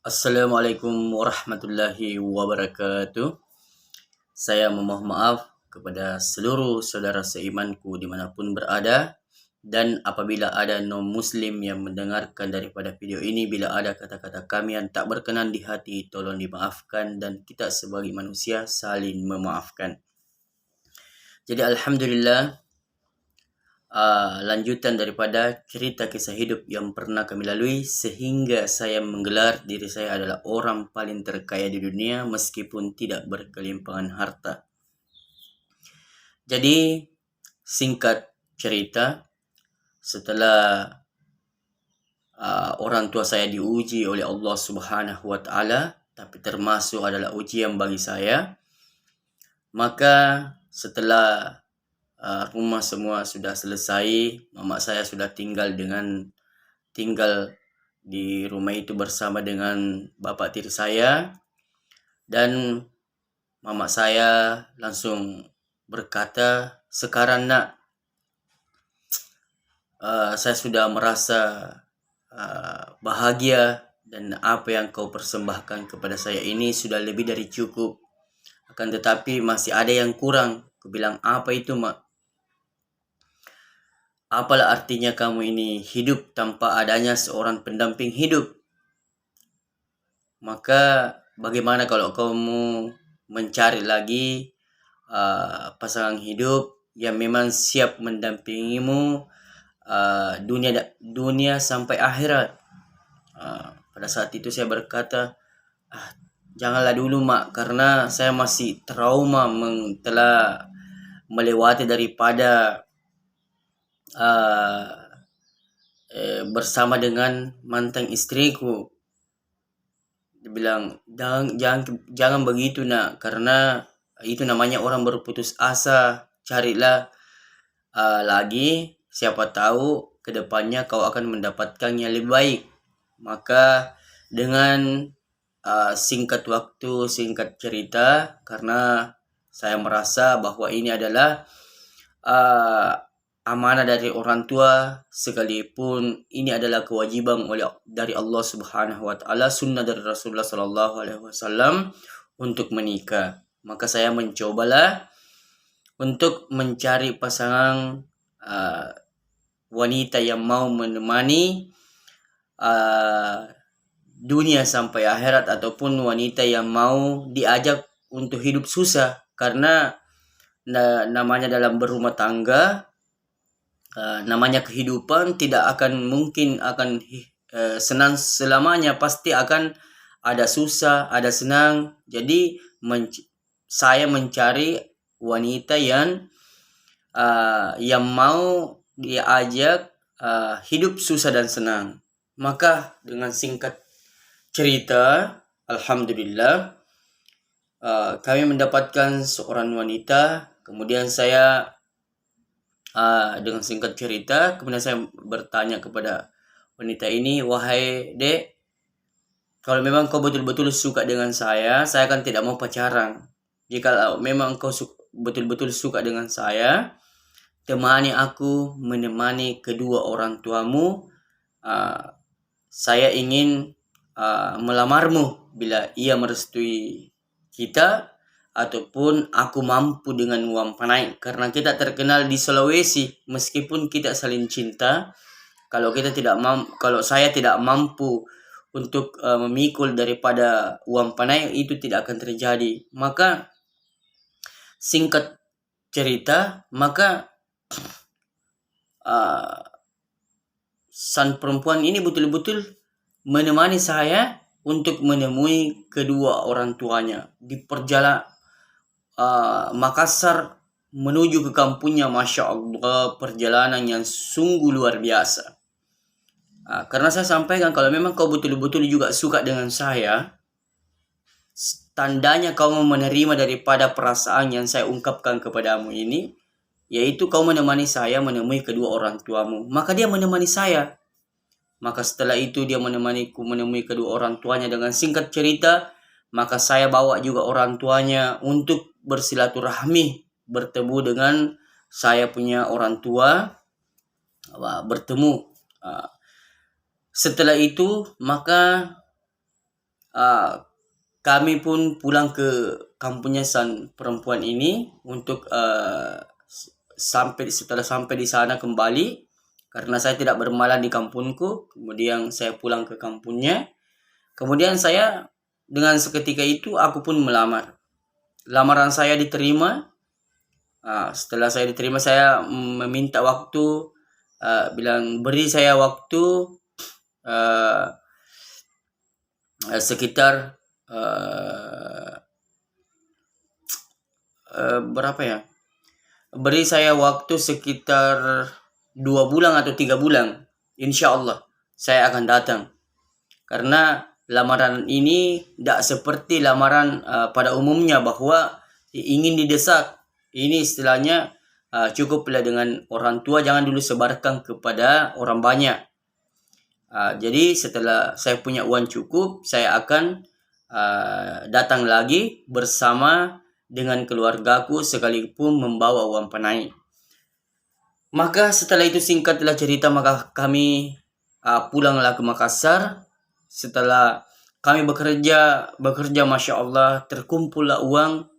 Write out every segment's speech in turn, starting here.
Assalamualaikum warahmatullahi wabarakatuh. Saya memohon maaf kepada seluruh saudara seimanku dimanapun berada. Dan apabila ada non-muslim yang mendengarkan daripada video ini, bila ada kata-kata kami yang tak berkenan di hati, tolong dimaafkan, dan kita sebagai manusia saling memaafkan. Jadi Alhamdulillah, lanjutan daripada cerita kisah hidup yang pernah kami lalui, sehingga saya menggelar diri saya adalah orang paling terkaya di dunia meskipun tidak berkelimpangan harta. Jadi singkat cerita, setelah orang tua saya diuji oleh Allah Subhanahu wa Ta'ala, tapi termasuk adalah ujian bagi saya, maka setelah rumah semua sudah selesai, mama saya sudah tinggal di rumah itu bersama dengan bapak tiri saya, dan mama saya langsung berkata, "Sekarang nak, saya sudah merasa bahagia, dan apa yang kau persembahkan kepada saya ini sudah lebih dari cukup. Akan tetapi masih ada yang kurang." Aku bilang, "Apa itu, Mak?" "Apalah artinya kamu ini hidup tanpa adanya seorang pendamping hidup? Maka bagaimana kalau kamu mencari lagi pasangan hidup yang memang siap mendampingimu dunia sampai akhirat?" Pada saat itu saya berkata, "Janganlah dulu, Mak, karena saya masih trauma telah melewati daripada bersama dengan mantan istriku." Dia bilang, jangan begitu, Nak, karena itu namanya orang berputus asa. Carilah lagi, siapa tahu kedepannya kau akan mendapatkan yang lebih baik. Maka dengan singkat waktu, singkat cerita, karena saya merasa bahwa ini adalah amanah dari orang tua, sekalipun ini adalah kewajiban dari Allah Subhanahu wa Ta'ala, sunnah dari Rasulullah Sallallahu Alaihi Wasallam untuk menikah. Maka saya mencobalah untuk mencari pasangan wanita yang mau menemani dunia sampai akhirat, ataupun wanita yang mau diajak untuk hidup susah. Karena namanya dalam berumah tangga, namanya kehidupan tidak akan mungkin akan senang selamanya, pasti akan ada susah, ada senang. Jadi saya mencari wanita yang mau diajak hidup susah dan senang. Maka dengan singkat cerita, Alhamdulillah, kami mendapatkan seorang wanita. Kemudian saya dengan singkat cerita, kemudian saya bertanya kepada wanita ini, "Wahai Dek, kalau memang kau betul-betul suka dengan saya akan tidak mau pacaran. Jika memang kau betul-betul suka dengan saya, temani aku menemani kedua orang tuamu. Saya ingin melamarmu bila ia merestui kita, ataupun aku mampu dengan uang panai." Karena kita terkenal di Sulawesi, meskipun kita saling cinta, kalau saya tidak mampu untuk memikul daripada uang panai, itu tidak akan terjadi. Maka singkat cerita, maka sang perempuan ini betul-betul menemani saya untuk menemui kedua orang tuanya di perjalanan Makassar menuju ke kampungnya. Masya Allah, perjalanan yang sungguh luar biasa. Karena saya sampaikan, kalau memang kau betul-betul juga suka dengan saya, tandanya kau menerima daripada perasaan yang saya ungkapkan kepadamu ini, yaitu kau menemani saya menemui kedua orang tuamu. Maka dia menemani saya. Maka setelah itu dia menemaniku menemui kedua orang tuanya. Dengan singkat cerita, maka saya bawa juga orang tuanya untuk bersilaturahmi, bertemu dengan saya punya orang tua, bertemu. Setelah itu maka uh, kami pun pulang ke kampungnya sang perempuan ini untuk setelah sampai di sana kembali, karena saya tidak bermalam di kampungku. Kemudian saya pulang ke kampungnya. Kemudian saya dengan seketika itu aku pun melamar. Lamaran saya diterima. Setelah saya diterima, saya meminta waktu, bilang beri saya waktu uh, sekitar berapa ya? Beri saya waktu sekitar 2 bulan atau 3 bulan. Insya Allah saya akan datang. Karena lamaran ini tidak seperti lamaran pada umumnya bahwa ingin didesak. Ini istilahnya cukuplah dengan orang tua, jangan dulu sebarkan kepada orang banyak. Jadi setelah saya punya uang cukup, saya akan datang lagi bersama dengan keluargaku sekalipun membawa uang panai. Maka setelah itu singkatlah cerita, maka kami pulanglah ke Makassar. Setelah kami bekerja Masya Allah, terkumpullah uang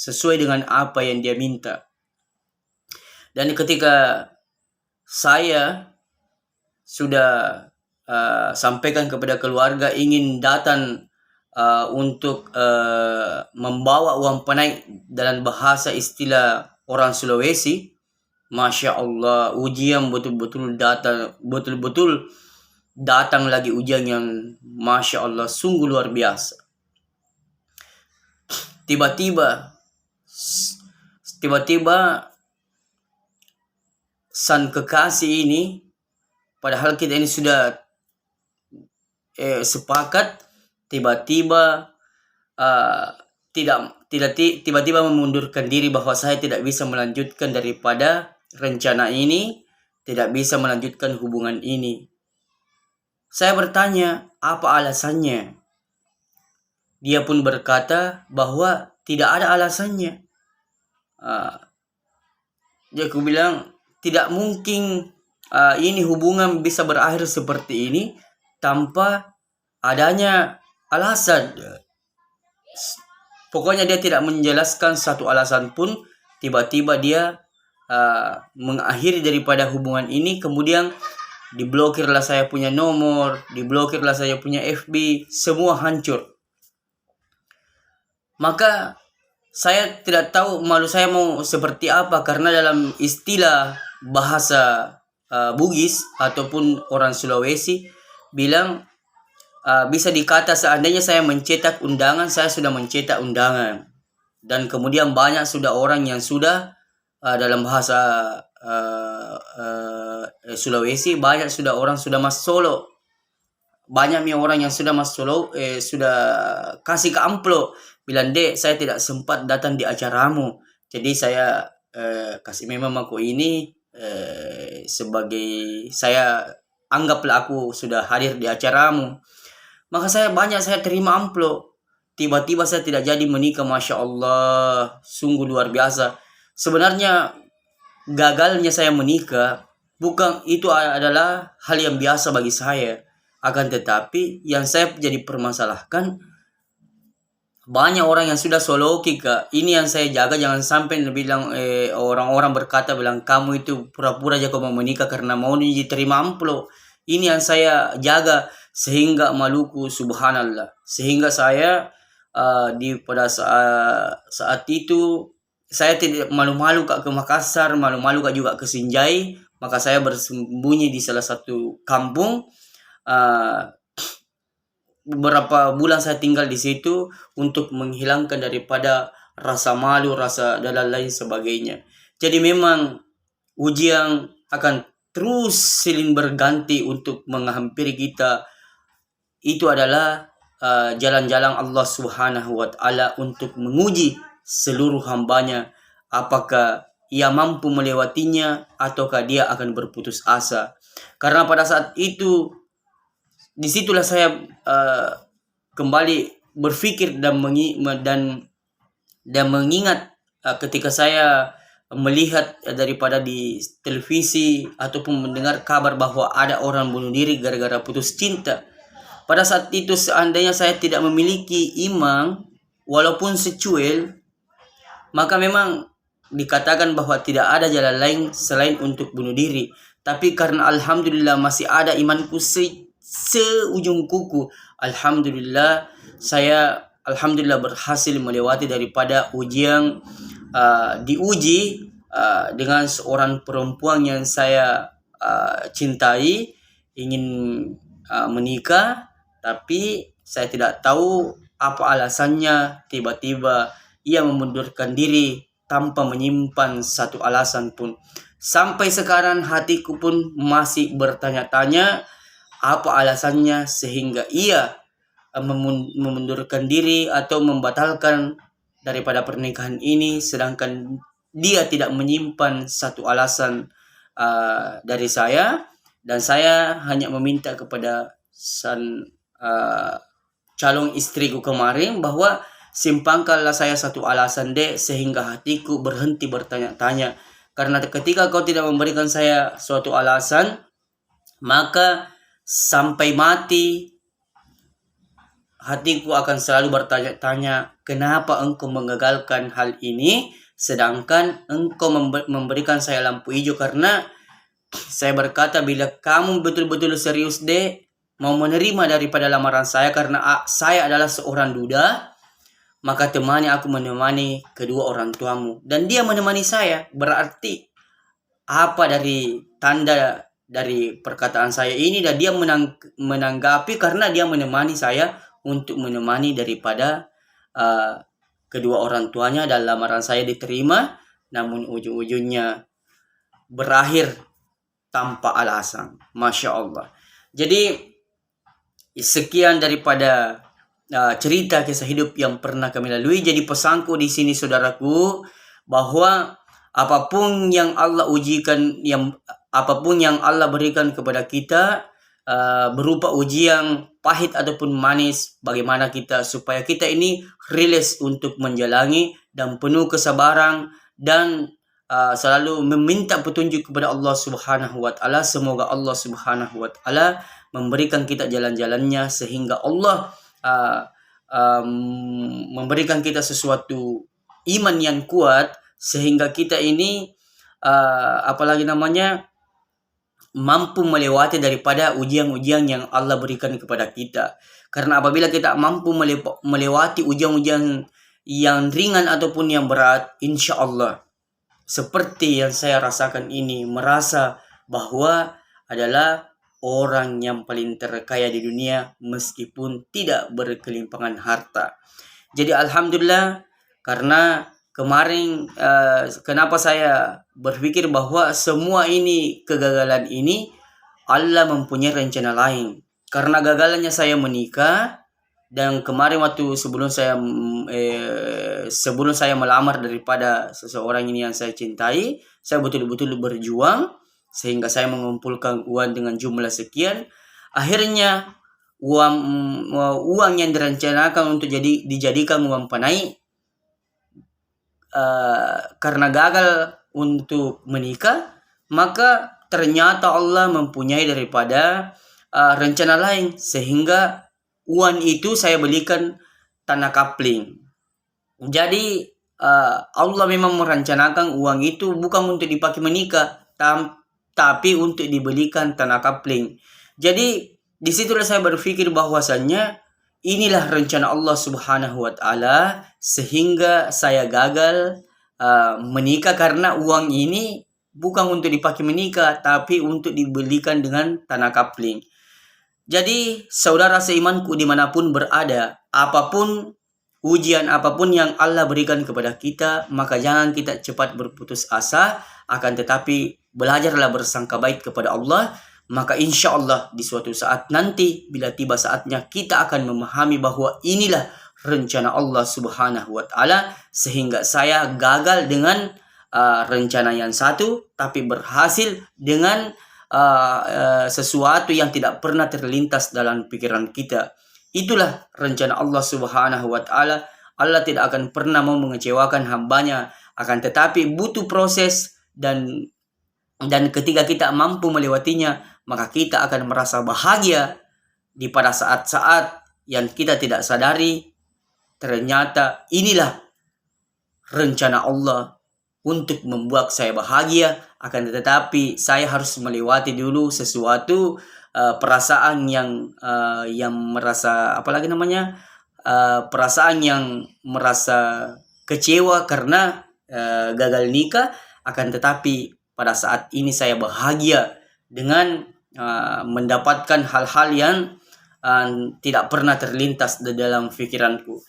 sesuai dengan apa yang dia minta. Dan ketika saya sudah sampaikan kepada keluarga ingin datang untuk membawa uang panai dalam bahasa istilah orang Sulawesi, Masya Allah, ujian betul-betul datang lagi, ujian yang Masya Allah sungguh luar biasa. Tiba-tiba sang kekasih ini, padahal kita ini sudah sepakat, tiba-tiba tiba-tiba memundurkan diri bahwa saya tidak bisa melanjutkan daripada rencana ini, tidak bisa melanjutkan hubungan ini. Saya bertanya, apa alasannya? Dia pun berkata bahwa tidak ada alasannya. Jadi aku bilang, tidak mungkin ini hubungan bisa berakhir seperti ini tanpa adanya alasan. Pokoknya dia tidak menjelaskan satu alasan pun. Tiba-tiba dia mengakhiri daripada hubungan ini. Kemudian diblokirlah saya punya nomor, diblokirlah saya punya FB, semua hancur. Maka saya tidak tahu malu saya mau seperti apa, karena dalam istilah bahasa Bugis ataupun orang Sulawesi bilang, bisa dikata seandainya saya mencetak undangan, saya sudah mencetak undangan. Dan kemudian banyak sudah orang yang sudah dalam bahasa Sulawesi, banyak sudah orang sudah masuk solo. Banyak orang yang sudah masuk solo, sudah kasih ke amplop, bilang, "Dek, saya tidak sempat datang di acaramu. Jadi saya kasih memang aku ini sebagai, saya anggaplah aku sudah hadir di acaramu." Maka saya terima amplop. Tiba-tiba saya tidak jadi menikah. Masya Allah, sungguh luar biasa. Sebenarnya gagalnya saya menikah bukan itu adalah hal yang biasa bagi saya. Akan tetapi yang saya jadi permasalahkan, banyak orang yang sudah soloki, Kak. Ini yang saya jaga, jangan sampai bilang orang-orang berkata bilang kamu itu pura-pura aja kau mau menikah karena mau diterima amplop. Ini yang saya jaga sehingga Maluku, subhanallah, sehingga saya pada saat itu saya tidak malu-malu Kak ke Makassar, malu-malu Kak juga ke Sinjai. Maka saya bersembunyi di salah satu kampung. Beberapa bulan saya tinggal di situ untuk menghilangkan daripada rasa malu, rasa dan lain sebagainya. Jadi memang ujian akan terus silih berganti untuk menghampiri kita. Itu adalah jalan-jalan Allah Subhanahu wa Ta'ala untuk menguji seluruh hambanya, apakah ia mampu melewatinya ataukah dia akan berputus asa. Karena pada saat itu, disitulah saya kembali berpikir dan mengingat ketika saya melihat daripada di televisi ataupun mendengar kabar bahwa ada orang bunuh diri gara-gara putus cinta. Pada saat itu seandainya saya tidak memiliki imam walaupun secuil, maka memang dikatakan bahwa tidak ada jalan lain selain untuk bunuh diri. Tapi karena alhamdulillah masih ada imanku seujung kuku, alhamdulillah saya berhasil melewati daripada ujian diuji dengan seorang perempuan yang saya cintai, ingin menikah, tapi saya tidak tahu apa alasannya tiba-tiba ia memundurkan diri tanpa menyimpan satu alasan pun. Sampai sekarang hatiku pun masih bertanya-tanya apa alasannya sehingga ia memundurkan diri atau membatalkan daripada pernikahan ini, sedangkan dia tidak menyimpan satu alasan dari saya, dan saya hanya meminta kepada calon istriku kemarin bahwa simpangkanlah saya satu alasan dek, sehingga hatiku berhenti bertanya-tanya. Karena ketika kau tidak memberikan saya suatu alasan, maka sampai mati hatiku akan selalu bertanya-tanya, kenapa engkau mengagalkan hal ini, sedangkan engkau memberikan saya lampu hijau. Karena saya berkata, bila kamu betul-betul serius dek, mau menerima daripada lamaran saya, karena saya adalah seorang duda, maka aku menemani kedua orang tuamu. Dan dia menemani saya. Berarti apa dari tanda dari perkataan saya ini, dan dia menanggapi karena dia menemani saya untuk menemani daripada kedua orang tuanya, dan lamaran saya diterima. Namun ujung-ujungnya berakhir tanpa alasan. Masya Allah. Jadi sekian daripada cerita kisah hidup yang pernah kami lalui. Jadi pesanku di sini saudaraku, bahwa apapun yang Allah ujikan, apapun yang Allah berikan kepada kita, berupa ujian pahit ataupun manis, bagaimana kita supaya kita ini rilis untuk menjalani dan penuh kesabaran, dan selalu meminta petunjuk kepada Allah Subhanahu wa taala. Semoga Allah Subhanahu wa taala memberikan kita jalan-jalannya, sehingga Allah memberikan kita sesuatu iman yang kuat, sehingga kita ini mampu melewati daripada ujian-ujian yang Allah berikan kepada kita. Karena apabila kita mampu melewati ujian-ujian yang ringan ataupun yang berat, insya Allah seperti yang saya rasakan ini, merasa bahwa adalah orang yang paling terkaya di dunia meskipun tidak berkelimpangan harta. Jadi alhamdulillah, karena kemarin kenapa saya berpikir bahwa semua ini kegagalan ini Allah mempunyai rencana lain. Karena gagalannya saya menikah, dan kemarin waktu sebelum saya melamar daripada seseorang ini yang saya cintai, saya betul-betul berjuang sehingga saya mengumpulkan uang dengan jumlah sekian. Akhirnya uang yang direncanakan untuk dijadikan uang panai, karena gagal untuk menikah, maka ternyata Allah mempunyai daripada rencana lain, sehingga uang itu saya belikan tanah kapling. Jadi Allah memang merencanakan uang itu bukan untuk dipakai menikah, tapi untuk dibelikan tanah kapling. Jadi disitulah saya berpikir bahwasannya inilah rencana Allah Subhanahu wa taala, sehingga saya gagal menikah karena uang ini bukan untuk dipakai menikah, tapi untuk dibelikan dengan tanah kapling. Jadi saudara seimanku dimanapun berada, apapun ujian apapun yang Allah berikan kepada kita, maka jangan kita cepat berputus asa, akan tetapi belajarlah bersangka baik kepada Allah. Maka insya Allah di suatu saat nanti, bila tiba saatnya, kita akan memahami bahwa inilah rencana Allah Subhanahu wa taala, sehingga saya gagal dengan rencana yang satu, tapi berhasil dengan sesuatu yang tidak pernah terlintas dalam pikiran kita. Itulah rencana Allah Subhanahu wa taala. Allah tidak akan pernah mau mengecewakan hambanya. akan tetapi butuh proses, dan ketika kita mampu melewatinya, maka kita akan merasa bahagia di pada saat-saat yang kita tidak sadari. Ternyata inilah rencana Allah untuk membuat saya bahagia, akan tetapi saya harus melewati dulu sesuatu perasaan yang merasa perasaan yang merasa kecewa karena gagal nikah, akan tetapi pada saat ini saya bahagia dengan mendapatkan hal-hal yang tidak pernah terlintas di dalam pikiranku.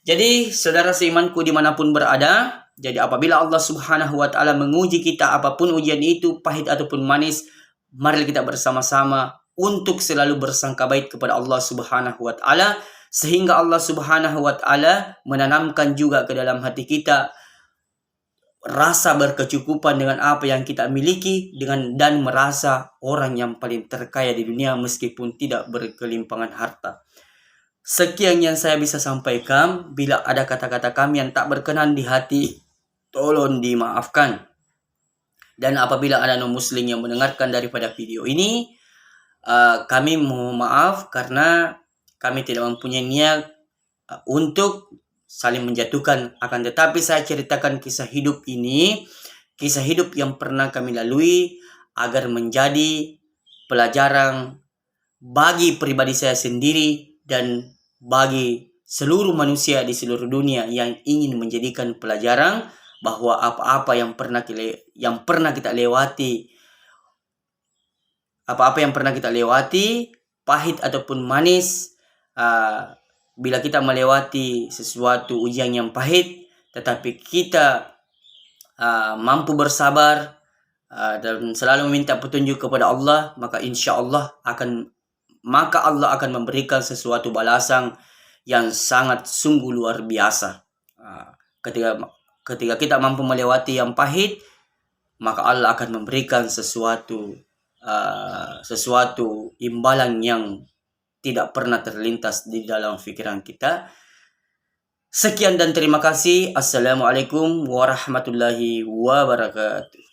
Jadi saudara seimanku dimanapun berada, jadi apabila Allah Subhanahu wa Ta'ala menguji kita, apapun ujian itu, pahit ataupun manis, mari kita bersama-sama untuk selalu bersangka baik kepada Allah Subhanahu wa Ta'ala, sehingga Allah Subhanahu wa Ta'ala menanamkan juga ke dalam hati kita rasa berkecukupan dengan apa yang kita miliki, dan merasa orang yang paling terkaya di dunia meskipun tidak berkelimpangan harta. Sekian yang saya bisa sampaikan. Bila ada kata-kata kami yang tak berkenan di hati, tolong dimaafkan. Dan apabila ada non-muslim yang mendengarkan daripada video ini, kami mohon maaf karena kami tidak mempunyai niat untuk saling menjatuhkan. Akan tetapi saya ceritakan kisah hidup ini, kisah hidup yang pernah kami lalui, agar menjadi pelajaran bagi pribadi saya sendiri dan bagi seluruh manusia di seluruh dunia yang ingin menjadikan pelajaran bahwa apa-apa yang pernah kita lewati, pahit ataupun manis, bila kita melewati sesuatu ujian yang pahit, tetapi kita mampu bersabar dan selalu meminta petunjuk kepada Allah, maka insya Allah Allah akan memberikan sesuatu balasan yang sangat sungguh luar biasa. Ketika kita mampu melewati yang pahit, maka Allah akan memberikan sesuatu imbalan yang tidak pernah terlintas di dalam pikiran kita. Sekian dan terima kasih. Assalamualaikum warahmatullahi wabarakatuh.